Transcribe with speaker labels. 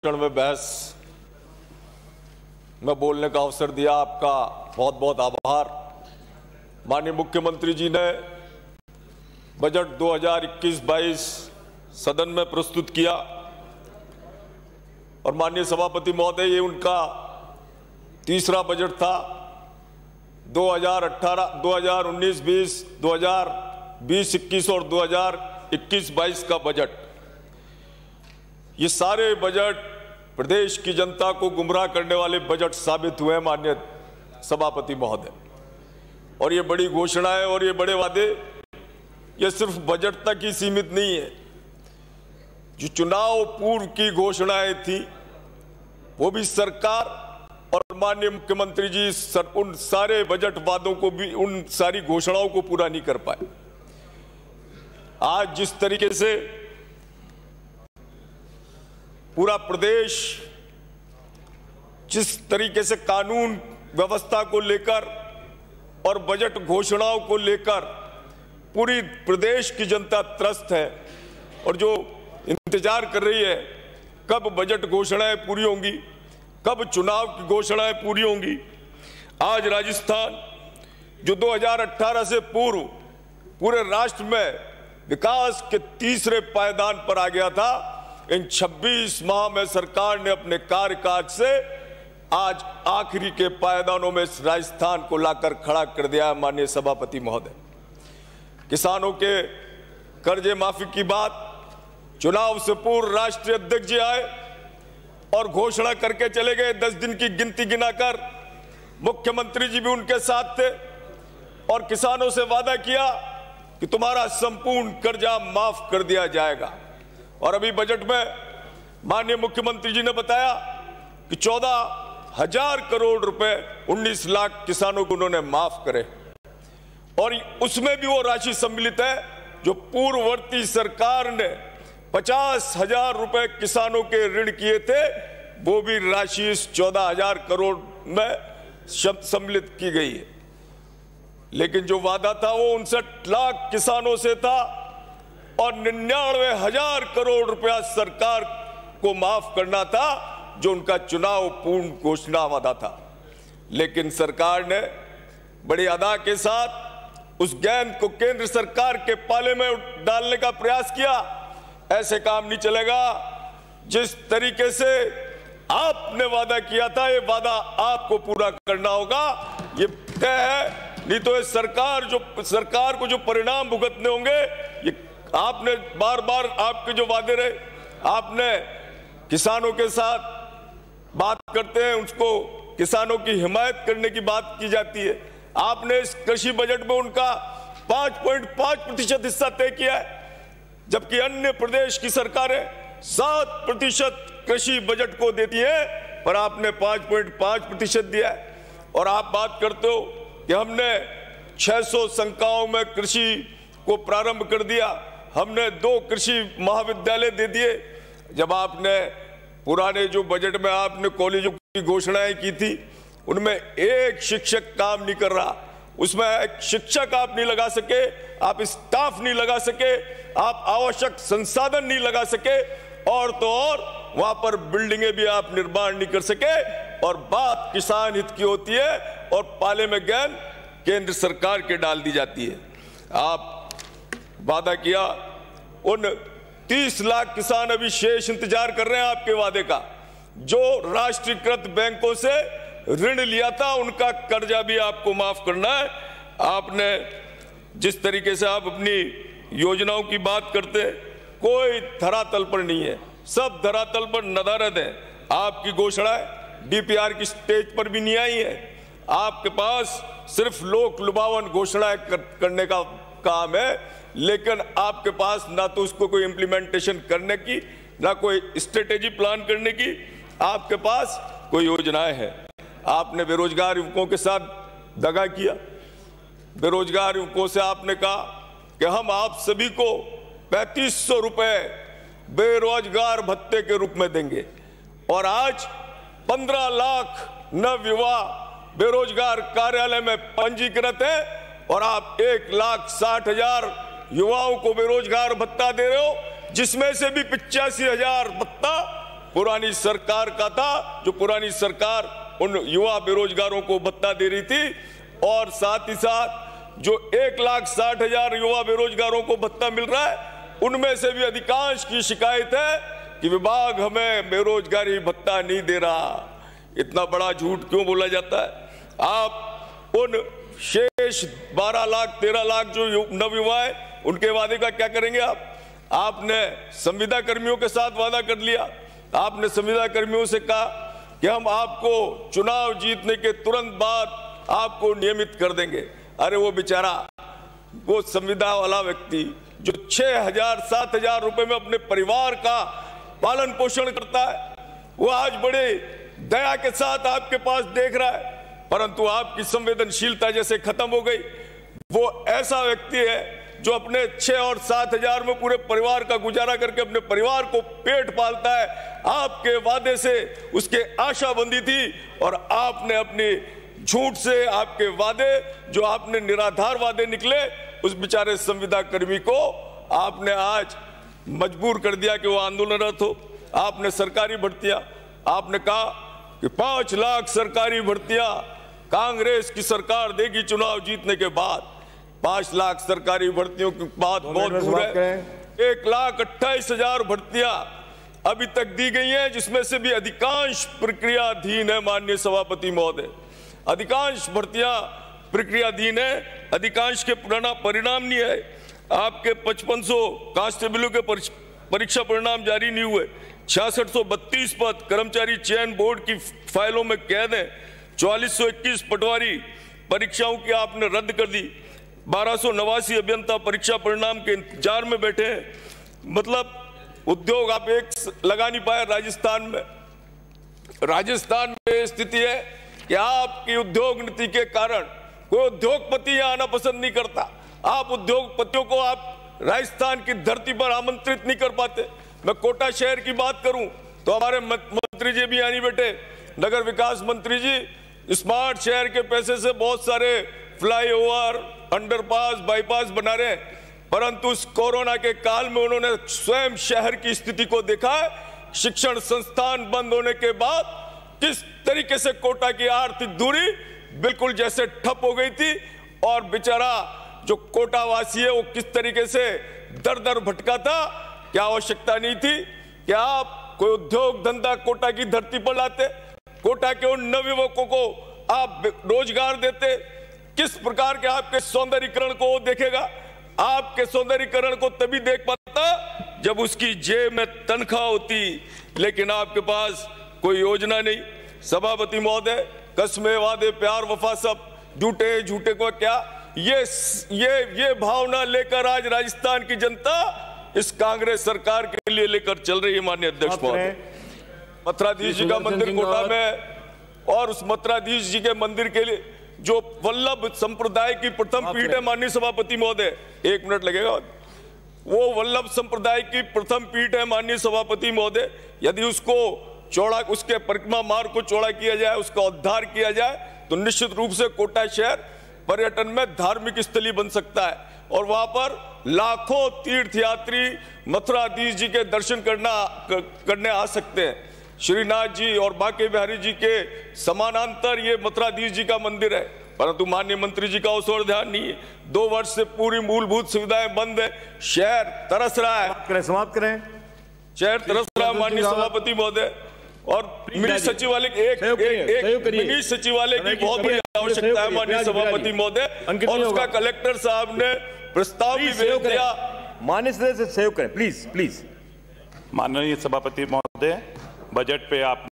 Speaker 1: क्षण में बहस में बोलने का अवसर दिया, आपका बहुत बहुत आभार। माननीय मुख्यमंत्री जी ने बजट 2021-22 सदन में प्रस्तुत किया और माननीय सभापति महोदय, ये उनका तीसरा बजट था। 2019-20, 2020-21 और 2021-22 का बजट, ये सारे बजट प्रदेश की जनता को गुमराह करने वाले बजट साबित हुए हैं माननीय सभापति महोदय। और ये बड़ी घोषणाएं और ये बड़े वादे, ये सिर्फ बजट तक ही सीमित नहीं है। जो चुनाव पूर्व की घोषणाएं थी वो भी सरकार और माननीय मुख्यमंत्री जी उन सारे बजट वादों को भी, उन सारी घोषणाओं को पूरा नहीं कर पाए। आज जिस तरीके से पूरा प्रदेश जिस तरीके से कानून व्यवस्था को लेकर और बजट घोषणाओं को लेकर पूरी प्रदेश की जनता त्रस्त है और जो इंतजार कर रही है कब बजट घोषणाएं पूरी होंगी, कब चुनाव की घोषणाएं पूरी होंगी। आज राजस्थान जो 2018 से पूर्व पूरे राष्ट्र में विकास के तीसरे पायदान पर आ गया था, इन 26 माह में सरकार ने अपने कार्यकाल से आज आखिरी के पायदानों में राजस्थान को लाकर खड़ा कर दिया है माननीय सभापति महोदय। किसानों के कर्जे माफी की बात, चुनाव से पूर्व राष्ट्रीय अध्यक्ष जी आए और घोषणा करके चले गए। 10 दिन की गिनती गिनाकर मुख्यमंत्री जी भी उनके साथ थे और किसानों से वादा किया कि तुम्हारा संपूर्ण कर्जा माफ कर दिया जाएगा। और अभी बजट में माननीय मुख्यमंत्री जी ने बताया कि 14,000 करोड़ रुपए 19 लाख किसानों को उन्होंने माफ करे और उसमें भी वो राशि सम्मिलित है जो पूर्ववर्ती सरकार ने 50,000 रुपए किसानों के ऋण किए थे, वो भी राशि इस 14,000 करोड़ में सम्मिलित की गई है। लेकिन जो वादा था वो 59 लाख किसानों से था और 99,000 करोड़ रुपया सरकार को माफ करना था, जो उनका चुनाव पूर्ण घोषणा वादा था। लेकिन सरकार ने बड़ी अदा के साथ उस गेंद को केंद्र सरकार के पाले में डालने का प्रयास किया। ऐसे काम नहीं चलेगा। जिस तरीके से आपने वादा किया था, ये वादा आपको पूरा करना होगा, ये तय है। नहीं तो ये सरकार को जो परिणाम भुगतने होंगे, ये आपने बार बार आपके जो वादे रहे, आपने किसानों के साथ बात करते हैं, उसको किसानों की हिमायत करने की बात की जाती है। आपने इस कृषि बजट में उनका 5.5% हिस्सा तय किया है, जबकि अन्य प्रदेश की सरकारें 7% कृषि बजट को देती है, पर आपने 5.5% दिया है। और आप बात करते हो कि हमने 600 संकायों में कृषि को प्रारंभ कर दिया, हमने 2 कृषि महाविद्यालय दे दिए। जब आपने पुराने जो बजट में आपने कॉलेजों की घोषणाएं की थी, उनमें एक शिक्षक काम नहीं कर रहा, उसमें एक शिक्षक आप नहीं लगा सके, आप स्टाफ नहीं लगा सके, आप आवश्यक संसाधन नहीं लगा सके, और तो और वहां पर बिल्डिंगें भी आप निर्माण नहीं कर सके। और बात किसान हित की होती है और पाले में गेंद केंद्र सरकार के डाल दी जाती है। आप वादा किया, उन 30 लाख किसान अभी शेष इंतजार कर रहे हैं आपके वादे का। जो राष्ट्रीयकृत बैंकों से ऋण लिया था, उनका कर्जा भी आपको माफ करना है। आपने जिस तरीके से आप अपनी योजनाओं की बात करते, कोई धरातल पर नहीं है, सब धरातल पर नदारद है। आपकी घोषणाएं डीपीआर की स्टेज पर भी नहीं आई है। आपके पास सिर्फ लोक लुभावन घोषणाएं करने का काम है, लेकिन आपके पास ना तो उसको कोई इंप्लीमेंटेशन करने की, ना कोई स्ट्रेटेजी प्लान करने की आपके पास कोई योजनाएं हैं। आपने बेरोजगार युवकों के साथ दगा किया। बेरोजगार युवकों से आपने कहा कि हम आप सभी को 3500 रुपए बेरोजगार भत्ते के रूप में देंगे, और आज 15 लाख नव युवा बेरोजगार कार्यालय में पंजीकृत है और आप 1,60,000 युवाओं को बेरोजगार भत्ता दे रहे हो, जिसमें से भी 85,000 भत्ता पुरानी सरकार का था, जो पुरानी सरकार उन युवा बेरोजगारों को भत्ता दे रही थी, और साथ ही साथ जो 1,60,000 युवा बेरोजगारों को भत्ता मिल रहा है, उनमें से भी अधिकांश की शिकायत है कि विभाग हमें बेरोजगारी भत्ता नहीं दे रहा। इतना बड़ा झूठ क्यों बोला जाता है? आप उन शेष 12 लाख 13 लाख जो नवयुवा है, उनके वादे का क्या करेंगे? आपने संविदा कर्मियों के साथ वादा कर लिया। आपने संविदा कर्मियों से कहा कि हम आपको चुनाव जीतने के तुरंत बाद आपको नियमित कर देंगे। अरे वो बेचारा, वो संविदा वाला व्यक्ति जो 6,000 7,000 रुपए में अपने परिवार का पालन पोषण करता है, वो आज बड़े दया के साथ आपके पास देख रहा है, परंतु आपकी संवेदनशीलता जैसे खत्म हो गई। वो ऐसा व्यक्ति है जो अपने 6 और 7,000 में पूरे परिवार का गुजारा करके अपने परिवार को पेट पालता है। आपके वादे से उसके आशा बंधी थी, और आपने अपने झूठ से आपके वादे, जो आपने निराधार वादे निकले, उस बेचारे संविदा कर्मी को आपने आज मजबूर कर दिया कि वो आंदोलनरत हो। आपने सरकारी भर्तियां, आपने कहा कि 5 लाख सरकारी भर्तियां कांग्रेस की सरकार देगी चुनाव जीतने के बाद। 5 लाख सरकारी भर्तियों की बात बहुत दूर है। 1,28,000 भर्तियां अभी तक दी गई हैं, जिसमें से भी अधिकांश प्रक्रियाधीन है। माननीय सभापति महोदय, अधिकांश भर्तियां प्रक्रियाधीन है, अधिकांश के परिणाम नहीं है। आपके 5500 कांस्टेबलों के परीक्षा परिणाम जारी नहीं हुए। 6632 पद कर्मचारी चयन बोर्ड की फाइलों में कैद है। 4421 पटवारी परीक्षाओं की आपने रद्द कर दी। 1289 अभियंता परीक्षा परिणाम के इंतजार में बैठे हैं। मतलब उद्योग आप एक लगा नहीं पाए। राजस्थान में स्थिति है कि आपकी उद्योग नीति के कारण कोई उद्योगपति यहाँ आना पसंद नहीं करता। आप उद्योगपतियों को आप राजस्थान की धरती पर आमंत्रित नहीं कर पाते। मैं कोटा शहर की बात करूं तो हमारे मंत्री जी भी आनी बैठे, नगर विकास मंत्री जी स्मार्ट शहर के पैसे से बहुत सारे फ्लाईओवर, अंडरपास, बाईपास बना रहे हैं, परंतु इस कोरोना के काल में उन्होंने स्वयं शहर की स्थिति को देखा है। शिक्षण संस्थान बंद होने के बाद किस तरीके से कोटा की आर्थिक दूरी बिल्कुल जैसे ठप हो गई थी, और बेचारा जो कोटा वासी है वो किस तरीके से दर दर भटका था। क्या आवश्यकता नहीं थी कि आप कोई उद्योग धंधा कोटा की धरती पर लाते? कोटा के उन नवयुवकों को आप रोजगार देते? किस प्रकार के आपके सौंदर्यीकरण को वो देखेगा? आपके सौंदर्यीकरण को तभी देख पाता जब उसकी जेब में तनख्वाह होती, लेकिन आपके पास कोई योजना नहीं। सभापति महोदय, कस्मे वादे प्यार वफा सब झूठे झूठे को क्या, ये भावना लेकर आज राजस्थान की जनता इस कांग्रेस सरकार के लिए लेकर चल रही है। माननीय अध्यक्ष महोदय, मथुराधीश जी का मंदिर कोटा में, और उस मथुराधीश जी के मंदिर के लिए जो वल्लभ संप्रदाय की प्रथम पीठ है, माननीय सभापति महोदय 1 मिनट लगेगा, वो वल्लभ संप्रदाय की प्रथम पीठ है माननीय सभापति महोदय। यदि उसको चौड़ा, उसके परिक्रमा मार्ग को चौड़ा किया जाए, उसका उद्धार किया जाए, तो निश्चित रूप से कोटा शहर पर्यटन में धार्मिक स्थली बन सकता है, और वहां पर लाखों तीर्थयात्री मथुराधीश जी के दर्शन करने आ सकते हैं। श्रीनाथ जी और बांके बिहारी जी के समानांतर ये मथुराधीश जी का मंदिर है, परंतु माननीय मंत्री जी का उस ओर ध्यान नहीं है। 2 वर्ष से पूरी मूलभूत सुविधाएं बंद है। शहर तरस रहा है।
Speaker 2: समाप्त करें।
Speaker 1: शहर तरस रहा है माननीय सभापति महोदय, और मिनी सचिवालय एक मिनी सचिवालय की बहुत बड़ी आवश्यकता है माननीय सभापति महोदय, और उसका कलेक्टर साहब ने प्रस्ताव भी भेज दिया।
Speaker 2: माननीय सदस्य सहयोग करें प्लीज।
Speaker 3: माननीय सभापति महोदय, बजट पे आप